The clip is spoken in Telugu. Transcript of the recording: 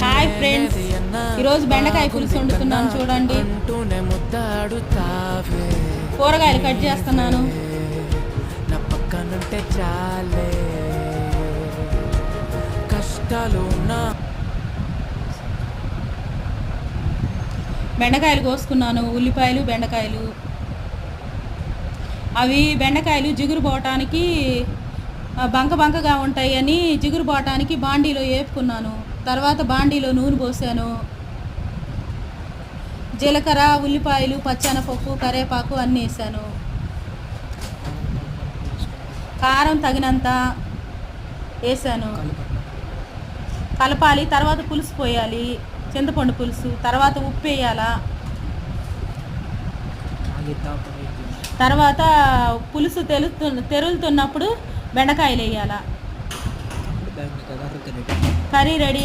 హాయ్ ఫ్రెండ్స్, ఈరోజు బెండకాయ పులుసు వండుతున్నాను చూడండి. కూరగాయలు కట్ చేస్తున్నాను. నా పక్కనుంటే చాలే కష్టాలు నా బెండకాయలు కోసుకున్నాను, ఉల్లిపాయలు బెండకాయలు. అవి బెండకాయలు జిగురు పోవటానికి బంకగా ఉంటాయని జిగురు పోవటానికి బాండీలో వేపుకున్నాను. తర్వాత బాండీలో నూనె పోసాను. జీలకర్ర, ఉల్లిపాయలు, పచ్చెనపప్పు, కరివేపాకు అన్నీ వేసాను. కారం తగినంత వేసాను. కలపాలి. తర్వాత పులుసు పోయాలి, చింతపండు పులుసు. తర్వాత ఉప్పు వేయాలా. తర్వాత పులుసు తెరులుతున్నప్పుడు బెండకాయలు వేయాలా. Curry ready.